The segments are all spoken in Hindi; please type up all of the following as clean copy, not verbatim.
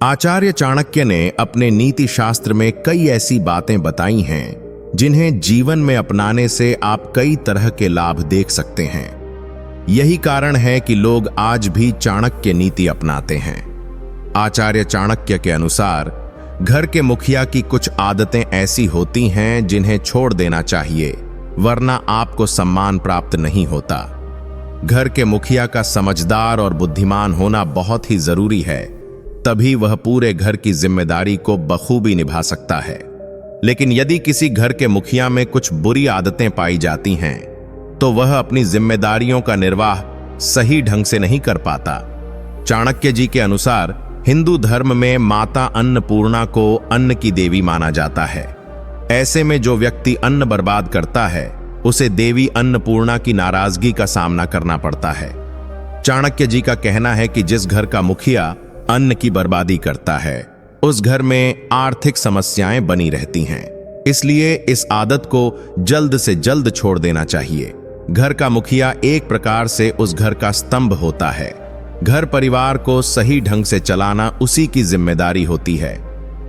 आचार्य चाणक्य ने अपने नीति शास्त्र में कई ऐसी बातें बताई हैं जिन्हें जीवन में अपनाने से आप कई तरह के लाभ देख सकते हैं। यही कारण है कि लोग आज भी चाणक्य नीति अपनाते हैं। आचार्य चाणक्य के अनुसार घर के मुखिया की कुछ आदतें ऐसी होती हैं जिन्हें छोड़ देना चाहिए, वरना आपको सम्मान प्राप्त नहीं होता। घर के मुखिया का समझदार और बुद्धिमान होना बहुत ही जरूरी है, तभी वह पूरे घर की जिम्मेदारी को बखूबी निभा सकता है। लेकिन यदि किसी घर के मुखिया में कुछ बुरी आदतें पाई जाती हैं, तो वह अपनी जिम्मेदारियों का निर्वाह सही ढंग से नहीं कर पाता। चाणक्य जी के अनुसार हिंदू धर्म में माता अन्नपूर्णा को अन्न की देवी माना जाता है। ऐसे में जो व्यक्ति अन्न बर्बाद करता है, उसे देवी अन्नपूर्णा की नाराजगी का सामना करना पड़ता है। चाणक्य जी का कहना है कि जिस घर का मुखिया अन्न की बर्बादी करता है, उस घर में आर्थिक समस्याएं बनी रहती हैं। इसलिए इस आदत को जल्द से जल्द छोड़ देना चाहिए। घर का मुखिया एक प्रकार से उस घर का स्तंभ होता है। घर परिवार को सही ढंग से चलाना उसी की जिम्मेदारी होती है।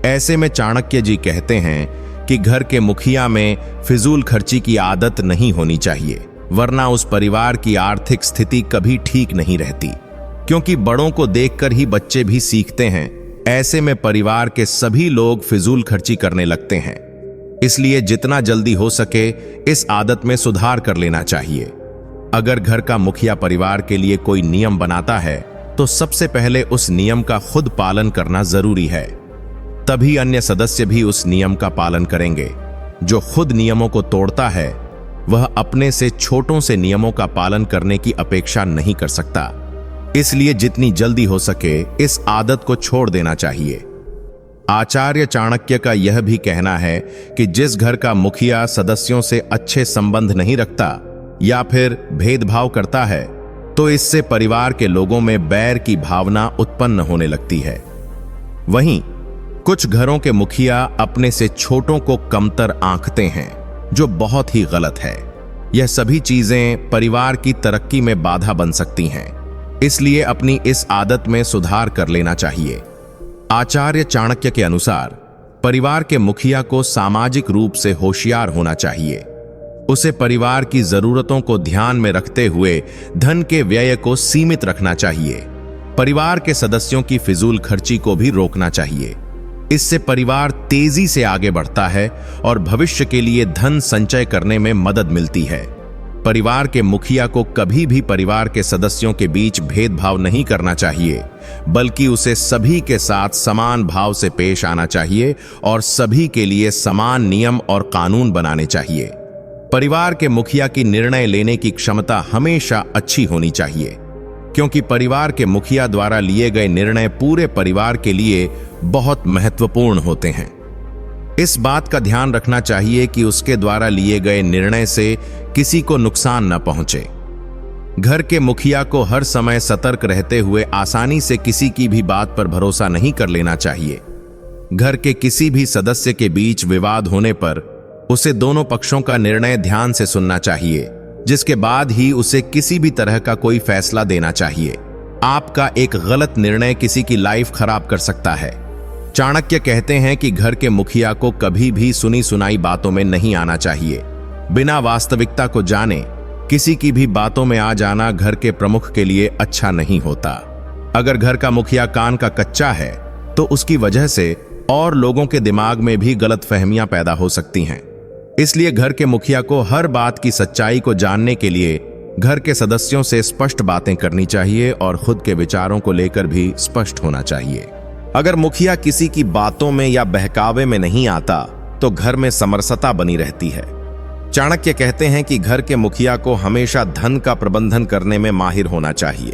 ऐसे में चाणक्य जी कहते हैं कि घर के मुखिया में फिजूल खर्ची की आदत नहीं होनी चाहिए, वरना उस परिवार की आर्थिक स्थिति कभी ठीक नहीं रहती। क्योंकि बड़ों को देखकर ही बच्चे भी सीखते हैं। ऐसे में परिवार के सभी लोग फिजूल खर्ची करने लगते हैं। इसलिए जितना जल्दी हो सके इस आदत में सुधार कर लेना चाहिए। अगर घर का मुखिया परिवार के लिए कोई नियम बनाता है, तो सबसे पहले उस नियम का खुद पालन करना जरूरी है। तभी अन्य सदस्य भी उस नियम का पालन करेंगे। जो खुद नियमों को तोड़ता है, वह अपने से छोटों से नियमों का पालन करने की अपेक्षा नहीं कर सकता। इसलिए जितनी जल्दी हो सके इस आदत को छोड़ देना चाहिए। आचार्य चाणक्य का यह भी कहना है कि जिस घर का मुखिया सदस्यों से अच्छे संबंध नहीं रखता या फिर भेदभाव करता है, तो इससे परिवार के लोगों में बैर की भावना उत्पन्न होने लगती है। वहीं कुछ घरों के मुखिया अपने से छोटों को कमतर आंकते हैं, जो बहुत ही गलत है। यह सभी चीजें परिवार की तरक्की में बाधा बन सकती हैं। इसलिए अपनी इस आदत में सुधार कर लेना चाहिए। आचार्य चाणक्य के अनुसार परिवार के मुखिया को सामाजिक रूप से होशियार होना चाहिए। उसे परिवार की जरूरतों को ध्यान में रखते हुए धन के व्यय को सीमित रखना चाहिए। परिवार के सदस्यों की फिजूल खर्ची को भी रोकना चाहिए। इससे परिवार तेजी से आगे बढ़ता है और भविष्य के लिए धन संचय करने में मदद मिलती है। परिवार के मुखिया को कभी भी परिवार के सदस्यों के बीच भेदभाव नहीं करना चाहिए, बल्कि उसे सभी के साथ समान भाव से पेश आना चाहिए और सभी के लिए समान नियम और कानून बनाने चाहिए। परिवार के मुखिया की निर्णय लेने की क्षमता हमेशा अच्छी होनी चाहिए, क्योंकि परिवार के मुखिया द्वारा लिए गए निर्णय पूरे परिवार के लिए बहुत महत्वपूर्ण होते हैं। इस बात का ध्यान रखना चाहिए कि उसके द्वारा लिए गए निर्णय से किसी को नुकसान न पहुंचे। घर के मुखिया को हर समय सतर्क रहते हुए आसानी से किसी की भी बात पर भरोसा नहीं कर लेना चाहिए। घर के किसी भी सदस्य के बीच विवाद होने पर उसे दोनों पक्षों का निर्णय ध्यान से सुनना चाहिए, जिसके बाद ही उसे किसी भी तरह का कोई फैसला देना चाहिए। आपका एक गलत निर्णय किसी की लाइफ खराब कर सकता है। चाणक्य कहते हैं कि घर के मुखिया को कभी भी सुनी सुनाई बातों में नहीं आना चाहिए। बिना वास्तविकता को जाने किसी की भी बातों में आ जाना घर के प्रमुख के लिए अच्छा नहीं होता। अगर घर का मुखिया कान का कच्चा है, तो उसकी वजह से और लोगों के दिमाग में भी गलतफहमियां पैदा हो सकती हैं। इसलिए घर के मुखिया को हर बात की सच्चाई को जानने के लिए घर के सदस्यों से स्पष्ट बातें करनी चाहिए और खुद के विचारों को लेकर भी स्पष्ट होना चाहिए। अगर मुखिया किसी की बातों में या बहकावे में नहीं आता, तो घर में समरसता बनी रहती है। चाणक्य कहते हैं कि घर के मुखिया को हमेशा धन का प्रबंधन करने में माहिर होना चाहिए।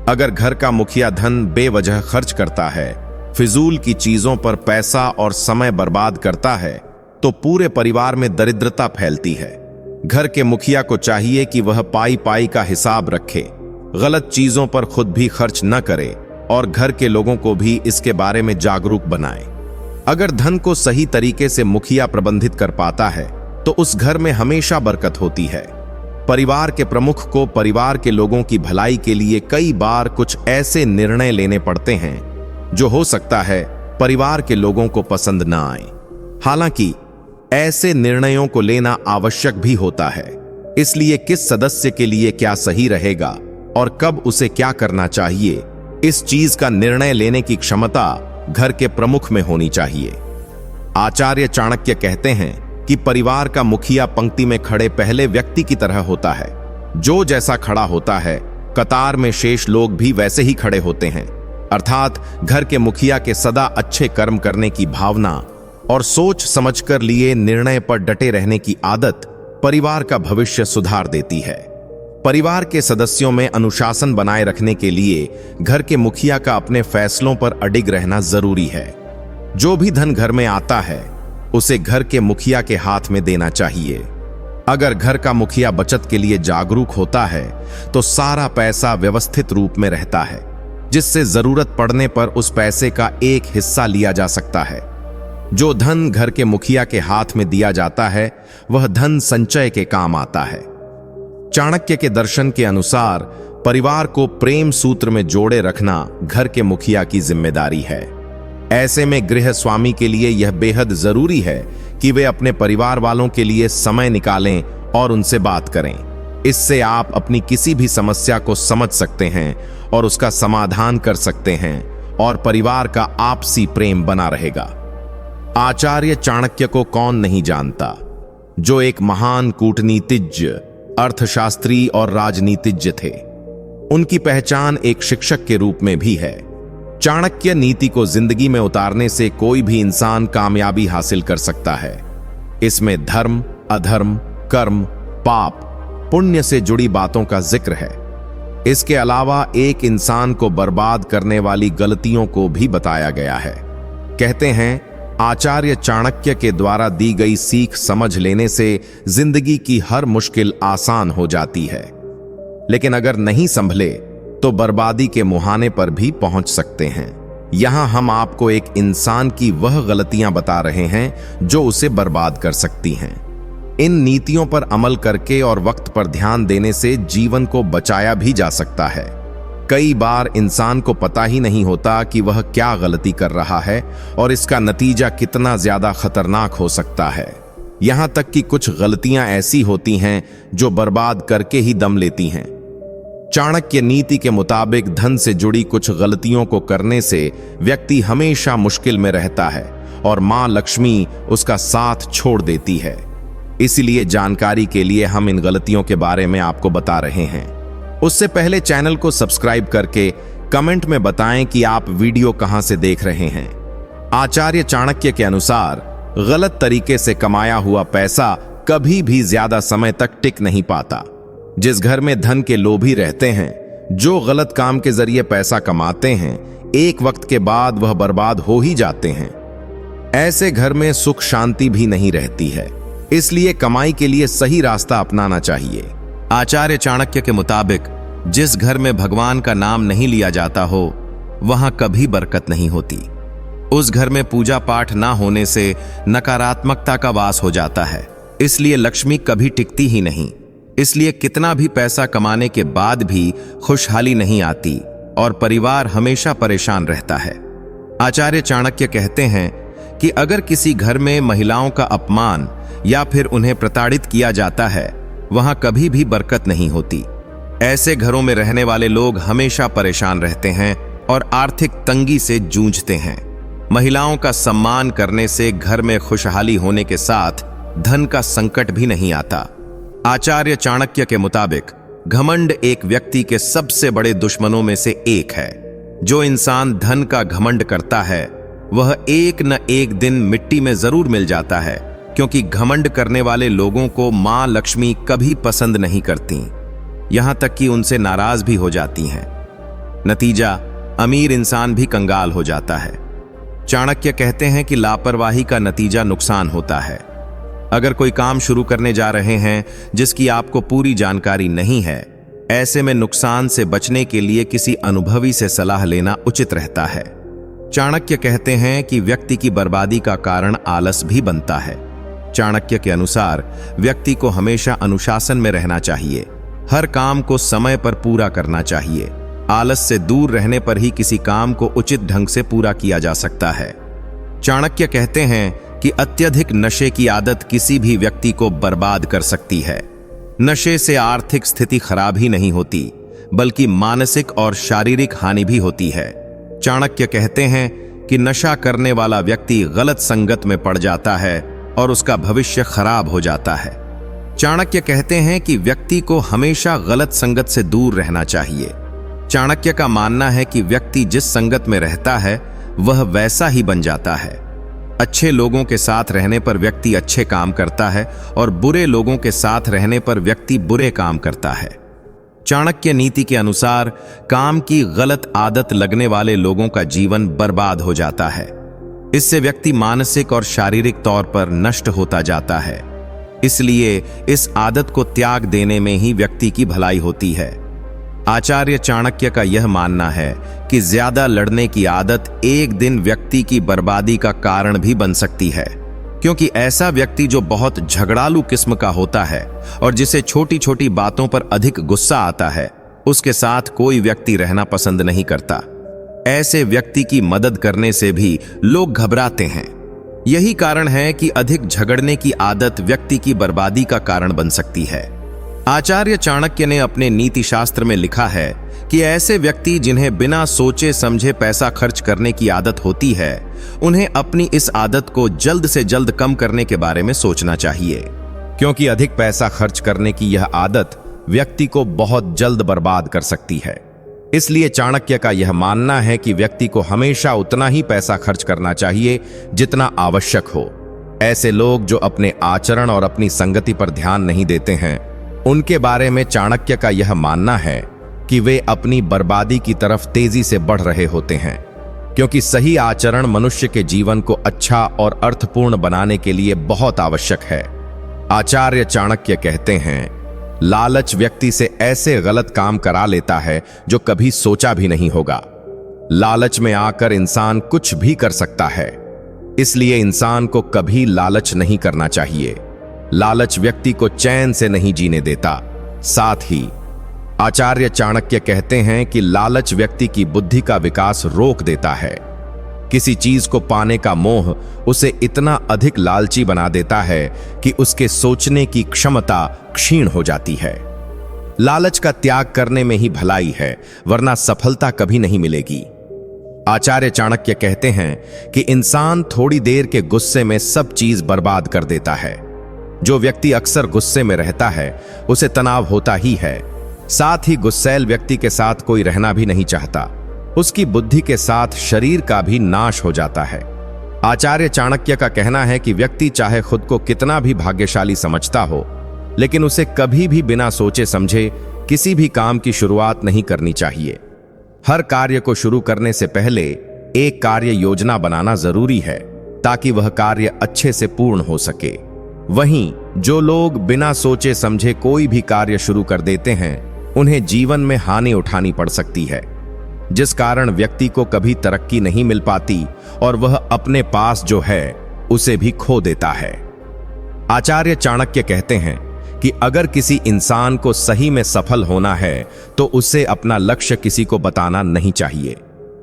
अगर घर का मुखिया धन बेवजह खर्च करता है, फिजूल की चीजों पर पैसा और समय बर्बाद करता है, तो पूरे परिवार में दरिद्रता फैलती है। घर के मुखिया को चाहिए कि वह पाई पाई का हिसाब रखे, गलत चीजों पर खुद भी खर्च न करे और घर के लोगों को भी इसके बारे में जागरूक बनाए। अगर धन को सही तरीके से मुखिया प्रबंधित कर पाता है, तो उस घर में हमेशा बरकत होती है। परिवार के प्रमुख को परिवार के लोगों की भलाई के लिए कई बार कुछ ऐसे निर्णय लेने पड़ते हैं जो हो सकता है परिवार के लोगों को पसंद ना आए। हालांकि ऐसे निर्णयों को लेना आवश्यक भी होता है, इसलिए किस सदस्य के लिए क्या सही रहेगा और कब उसे क्या करना चाहिए, इस चीज का निर्णय लेने की क्षमता घर के प्रमुख में होनी चाहिए। आचार्य चाणक्य कहते हैं कि परिवार का मुखिया पंक्ति में खड़े पहले व्यक्ति की तरह होता है। जो जैसा खड़ा होता है, कतार में शेष लोग भी वैसे ही खड़े होते हैं। अर्थात घर के मुखिया के सदा अच्छे कर्म करने की भावना और सोच समझकर लिए निर्णय पर डटे रहने की आदत परिवार का भविष्य सुधार देती है। परिवार के सदस्यों में अनुशासन बनाए रखने के लिए घर के मुखिया का अपने फैसलों पर अडिग रहना जरूरी है। जो भी धन घर में आता है उसे घर के मुखिया के हाथ में देना चाहिए। अगर घर का मुखिया बचत के लिए जागरूक होता है तो सारा पैसा व्यवस्थित रूप में रहता है, जिससे जरूरत पड़ने पर उस पैसे का एक हिस्सा लिया जा सकता है। जो धन घर के मुखिया के हाथ में दिया जाता है वह धन संचय के काम आता है। चाणक्य के दर्शन के अनुसार परिवार को प्रेम सूत्र में जोड़े रखना घर के मुखिया की जिम्मेदारी है। ऐसे में गृह स्वामी के लिए यह बेहद जरूरी है कि वे अपने परिवार वालों के लिए समय निकालें और उनसे बात करें। इससे आप अपनी किसी भी समस्या को समझ सकते हैं और उसका समाधान कर सकते हैं और परिवार का आपसी प्रेम बना रहेगा। आचार्य चाणक्य को कौन नहीं जानता, जो एक महान कूटनीतिज्ञ, अर्थशास्त्री और राजनीतिज्ञ थे। उनकी पहचान एक शिक्षक के रूप में भी है। चाणक्य नीति को जिंदगी में उतारने से कोई भी इंसान कामयाबी हासिल कर सकता है। इसमें धर्म, अधर्म, कर्म, पाप, पुण्य से जुड़ी बातों का जिक्र है। इसके अलावा एक इंसान को बर्बाद करने वाली गलतियों को भी बताया गया है। कहते हैं आचार्य चाणक्य के द्वारा दी गई सीख समझ लेने से जिंदगी की हर मुश्किल आसान हो जाती है, लेकिन अगर नहीं संभले तो बर्बादी के मुहाने पर भी पहुंच सकते हैं। यहां हम आपको एक इंसान की वह गलतियां बता रहे हैं जो उसे बर्बाद कर सकती हैं। इन नीतियों पर अमल करके और वक्त पर ध्यान देने से जीवन को बचाया भी जा सकता है। कई बार इंसान को पता ही नहीं होता कि वह क्या गलती कर रहा है और इसका नतीजा कितना ज्यादा खतरनाक हो सकता है। यहां तक कि कुछ गलतियां ऐसी होती हैं जो बर्बाद करके ही दम लेती हैं। चाणक्य नीति के मुताबिक धन से जुड़ी कुछ गलतियों को करने से व्यक्ति हमेशा मुश्किल में रहता है और मां लक्ष्मी उसका साथ छोड़ देती है। इसलिए जानकारी के लिए हम इन गलतियों के बारे में आपको बता रहे हैं। उससे पहले चैनल को सब्सक्राइब करके कमेंट में बताएं कि आप वीडियो कहां से देख रहे हैं। आचार्य चाणक्य के अनुसार गलत तरीके से कमाया हुआ पैसा कभी भी ज्यादा समय तक टिक नहीं पाता। जिस घर में धन के लोभी रहते हैं, जो गलत काम के जरिए पैसा कमाते हैं, एक वक्त के बाद वह बर्बाद हो ही जाते हैं। ऐसे घर में सुख शांति भी नहीं रहती है। इसलिए कमाई के लिए सही रास्ता अपनाना चाहिए। आचार्य चाणक्य के मुताबिक जिस घर में भगवान का नाम नहीं लिया जाता हो वहां कभी बरकत नहीं होती। उस घर में पूजा पाठ ना होने से नकारात्मकता का वास हो जाता है। इसलिए लक्ष्मी कभी टिकती ही नहीं। इसलिए कितना भी पैसा कमाने के बाद भी खुशहाली नहीं आती और परिवार हमेशा परेशान रहता है। आचार्य चाणक्य कहते हैं कि अगर किसी घर में महिलाओं का अपमान या फिर उन्हें प्रताड़ित किया जाता है, वहां कभी भी बरकत नहीं होती। ऐसे घरों में रहने वाले लोग हमेशा परेशान रहते हैं और आर्थिक तंगी से जूझते हैं। महिलाओं का सम्मान करने से घर में खुशहाली होने के साथ धन का संकट भी नहीं आता। आचार्य चाणक्य के मुताबिक घमंड एक व्यक्ति के सबसे बड़े दुश्मनों में से एक है। जो इंसान धन का घमंड करता है वह एक न एक दिन मिट्टी में जरूर मिल जाता है, क्योंकि घमंड करने वाले लोगों को मां लक्ष्मी कभी पसंद नहीं करती, यहां तक कि उनसे नाराज भी हो जाती हैं। नतीजा, अमीर इंसान भी कंगाल हो जाता है। चाणक्य कहते हैं कि लापरवाही का नतीजा नुकसान होता है। अगर कोई काम शुरू करने जा रहे हैं जिसकी आपको पूरी जानकारी नहीं है, ऐसे में नुकसान से बचने के लिए किसी अनुभवी से सलाह लेना उचित रहता है। चाणक्य कहते हैं कि व्यक्ति की बर्बादी का कारण आलस भी बनता है। चाणक्य के अनुसार व्यक्ति को हमेशा अनुशासन में रहना चाहिए। हर काम को समय पर पूरा करना चाहिए। आलस से दूर रहने पर ही किसी काम को उचित ढंग से पूरा किया जा सकता है। चाणक्य कहते हैं कि अत्यधिक नशे की आदत किसी भी व्यक्ति को बर्बाद कर सकती है। नशे से आर्थिक स्थिति खराब ही नहीं होती, बल्कि मानसिक और शारीरिक हानि भी होती है। चाणक्य कहते हैं कि नशा करने वाला व्यक्ति गलत संगत में पड़ जाता है और उसका भविष्य खराब हो जाता है। चाणक्य कहते हैं कि व्यक्ति को हमेशा गलत संगत से दूर रहना चाहिए। चाणक्य का मानना है कि व्यक्ति जिस संगत में रहता है वह वैसा ही बन जाता है। अच्छे लोगों के साथ रहने पर व्यक्ति अच्छे काम करता है और बुरे लोगों के साथ रहने पर व्यक्ति बुरे काम करता है। चाणक्य नीति के अनुसार काम की गलत आदत लगने वाले लोगों का जीवन बर्बाद हो जाता है। इससे व्यक्ति मानसिक और शारीरिक तौर पर नष्ट होता जाता है। इसलिए इस आदत को त्याग देने में ही व्यक्ति की भलाई होती है। आचार्य चाणक्य का यह मानना है कि ज्यादा लड़ने की आदत एक दिन व्यक्ति की बर्बादी का कारण भी बन सकती है, क्योंकि ऐसा व्यक्ति जो बहुत झगड़ालू किस्म का होता है और जिसे छोटी छोटी बातों पर अधिक गुस्सा आता है, उसके साथ कोई व्यक्ति रहना पसंद नहीं करता। ऐसे व्यक्ति की मदद करने से भी लोग घबराते हैं। यही कारण है कि अधिक झगड़ने की आदत व्यक्ति की बर्बादी का कारण बन सकती है। आचार्य चाणक्य ने अपने नीति शास्त्र में लिखा है कि ऐसे व्यक्ति जिन्हें बिना सोचे समझे पैसा खर्च करने की आदत होती है, उन्हें अपनी इस आदत को जल्द से जल्द कम करने के बारे में सोचना चाहिए, क्योंकि अधिक पैसा खर्च करने की यह आदत व्यक्ति को बहुत जल्द बर्बाद कर सकती है। इसलिए चाणक्य का यह मानना है कि व्यक्ति को हमेशा उतना ही पैसा खर्च करना चाहिए जितना आवश्यक हो। ऐसे लोग जो अपने आचरण और अपनी संगति पर ध्यान नहीं देते हैं, उनके बारे में चाणक्य का यह मानना है कि वे अपनी बर्बादी की तरफ तेजी से बढ़ रहे होते हैं, क्योंकि सही आचरण मनुष्य के जीवन को अच्छा और अर्थपूर्ण बनाने के लिए बहुत आवश्यक है। आचार्य चाणक्य कहते हैं, लालच व्यक्ति से ऐसे गलत काम करा लेता है जो कभी सोचा भी नहीं होगा। लालच में आकर इंसान कुछ भी कर सकता है, इसलिए इंसान को कभी लालच नहीं करना चाहिए। लालच व्यक्ति को चैन से नहीं जीने देता। साथ ही आचार्य चाणक्य कहते हैं कि लालच व्यक्ति की बुद्धि का विकास रोक देता है। किसी चीज को पाने का मोह उसे इतना अधिक लालची बना देता है कि उसके सोचने की क्षमता क्षीण हो जाती है। लालच का त्याग करने में ही भलाई है, वरना सफलता कभी नहीं मिलेगी। आचार्य चाणक्य कहते हैं कि इंसान थोड़ी देर के गुस्से में सब चीज बर्बाद कर देता है। जो व्यक्ति अक्सर गुस्से में रहता है, उसे तनाव होता ही है। साथ ही गुस्सैल व्यक्ति के साथ कोई रहना भी नहीं चाहता। उसकी बुद्धि के साथ शरीर का भी नाश हो जाता है। आचार्य चाणक्य का कहना है कि व्यक्ति चाहे खुद को कितना भी भाग्यशाली समझता हो, लेकिन उसे कभी भी बिना सोचे समझे किसी भी काम की शुरुआत नहीं करनी चाहिए। हर कार्य को शुरू करने से पहले एक कार्य योजना बनाना जरूरी है, ताकि वह कार्य अच्छे से पूर्ण हो सके। वहीं जो लोग बिना सोचे समझे कोई भी कार्य शुरू कर देते हैं, उन्हें जीवन में हानि उठानी पड़ सकती है, जिस कारण व्यक्ति को कभी तरक्की नहीं मिल पाती और वह अपने पास जो है उसे भी खो देता है। आचार्य चाणक्य कहते हैं कि अगर किसी इंसान को सही में सफल होना है तो उसे अपना लक्ष्य किसी को बताना नहीं चाहिए,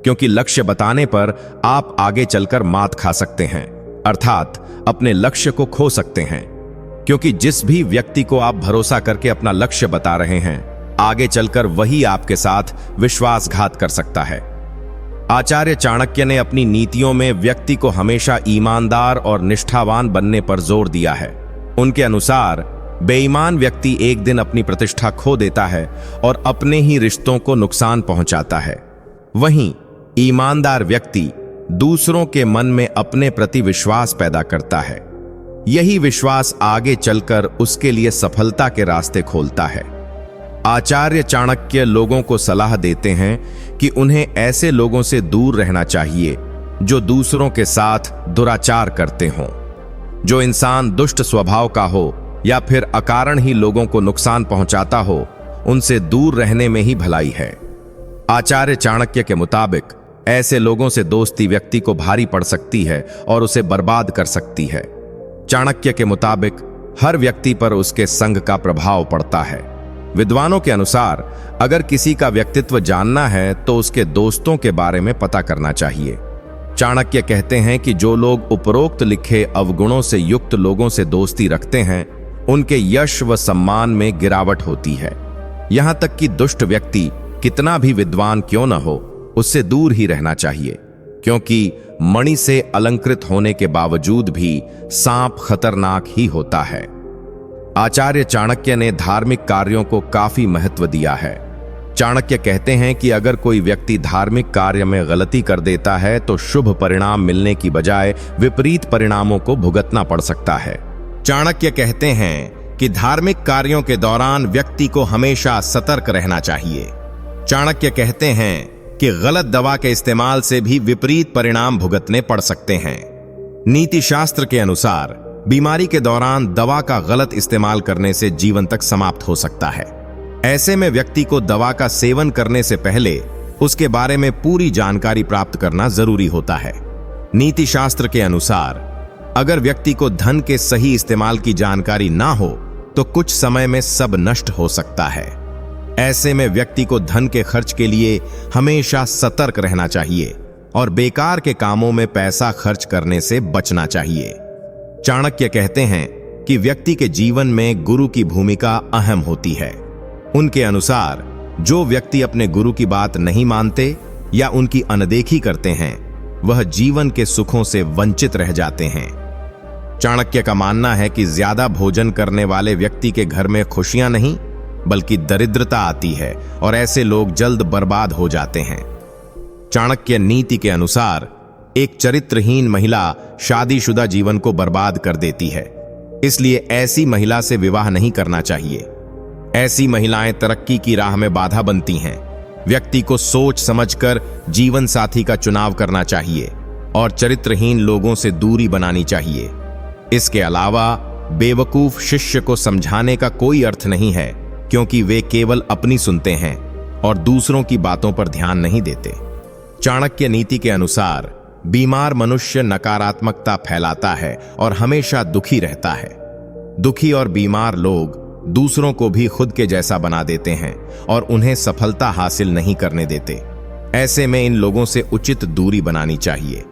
क्योंकि लक्ष्य बताने पर आप आगे चलकर मात खा सकते हैं, अर्थात अपने लक्ष्य को खो सकते हैं। क्योंकि जिस भी व्यक्ति को आप भरोसा करके अपना लक्ष्य बता रहे हैं, आगे चलकर वही आपके साथ विश्वासघात कर सकता है। आचार्य चाणक्य ने अपनी नीतियों में व्यक्ति को हमेशा ईमानदार और निष्ठावान बनने पर जोर दिया है। उनके अनुसार बेईमान व्यक्ति एक दिन अपनी प्रतिष्ठा खो देता है और अपने ही रिश्तों को नुकसान पहुंचाता है। वहीं ईमानदार व्यक्ति दूसरों के मन में अपने प्रति विश्वास पैदा करता है। यही विश्वास आगे चलकर उसके लिए सफलता के रास्ते खोलता है। आचार्य चाणक्य लोगों को सलाह देते हैं कि उन्हें ऐसे लोगों से दूर रहना चाहिए जो दूसरों के साथ दुराचार करते हों। जो इंसान दुष्ट स्वभाव का हो या फिर अकारण ही लोगों को नुकसान पहुंचाता हो, उनसे दूर रहने में ही भलाई है। आचार्य चाणक्य के मुताबिक ऐसे लोगों से दोस्ती व्यक्ति को भारी पड़ सकती है और उसे बर्बाद कर सकती है। चाणक्य के मुताबिक हर व्यक्ति पर उसके संग का प्रभाव पड़ता है। विद्वानों के अनुसार अगर किसी का व्यक्तित्व जानना है तो उसके दोस्तों के बारे में पता करना चाहिए। चाणक्य कहते हैं कि जो लोग उपरोक्त लिखे अवगुणों से युक्त लोगों से दोस्ती रखते हैं उनके यश व सम्मान में गिरावट होती है। यहां तक कि दुष्ट व्यक्ति कितना भी विद्वान क्यों न हो उससे दूर ही रहना चाहिए, क्योंकि मणि से अलंकृत होने के बावजूद भी सांप खतरनाक ही होता है। आचार्य चाणक्य ने धार्मिक कार्यों को काफी महत्व दिया है। चाणक्य कहते हैं कि अगर कोई व्यक्ति धार्मिक कार्य में गलती कर देता है तो शुभ परिणाम मिलने की बजाय विपरीत परिणामों को भुगतना पड़ सकता है। चाणक्य कहते हैं कि धार्मिक कार्यों के दौरान व्यक्ति को हमेशा सतर्क रहना चाहिए। चाणक्य कहते हैं कि गलत दवा के इस्तेमाल से भी विपरीत परिणाम भुगतने पड़ सकते हैं। नीति शास्त्र के अनुसार बीमारी के दौरान दवा का गलत इस्तेमाल करने से जीवन तक समाप्त हो सकता है। ऐसे में व्यक्ति को दवा का सेवन करने से पहले उसके बारे में पूरी जानकारी प्राप्त करना जरूरी होता है। नीति शास्त्र के अनुसार अगर व्यक्ति को धन के सही इस्तेमाल की जानकारी ना हो तो कुछ समय में सब नष्ट हो सकता है। ऐसे में व्यक्ति को धन के खर्च के लिए हमेशा सतर्क रहना चाहिए और बेकार के कामों में पैसा खर्च करने से बचना चाहिए। चाणक्य कहते हैं कि व्यक्ति के जीवन में गुरु की भूमिका अहम होती है। उनके अनुसार जो व्यक्ति अपने गुरु की बात नहीं मानते या उनकी अनदेखी करते हैं वह जीवन के सुखों से वंचित रह जाते हैं। चाणक्य का मानना है कि ज्यादा भोजन करने वाले व्यक्ति के घर में खुशियां नहीं बल्कि दरिद्रता आती है और ऐसे लोग जल्द बर्बाद हो जाते हैं। चाणक्य नीति के अनुसार एक चरित्रहीन महिला शादीशुदा जीवन को बर्बाद कर देती है, इसलिए ऐसी महिला से विवाह नहीं करना चाहिए। ऐसी महिलाएं तरक्की की राह में बाधा बनती हैं। व्यक्ति को सोच समझकर जीवन साथी का चुनाव करना चाहिए और चरित्रहीन लोगों से दूरी बनानी चाहिए। इसके अलावा बेवकूफ शिष्य को समझाने का कोई अर्थ नहीं है, क्योंकि वे केवल अपनी सुनते हैं और दूसरों की बातों पर ध्यान नहीं देते। चाणक्य नीति के अनुसार बीमार मनुष्य नकारात्मकता फैलाता है और हमेशा दुखी रहता है। दुखी और बीमार लोग दूसरों को भी खुद के जैसा बना देते हैं और उन्हें सफलता हासिल नहीं करने देते। ऐसे में इन लोगों से उचित दूरी बनानी चाहिए।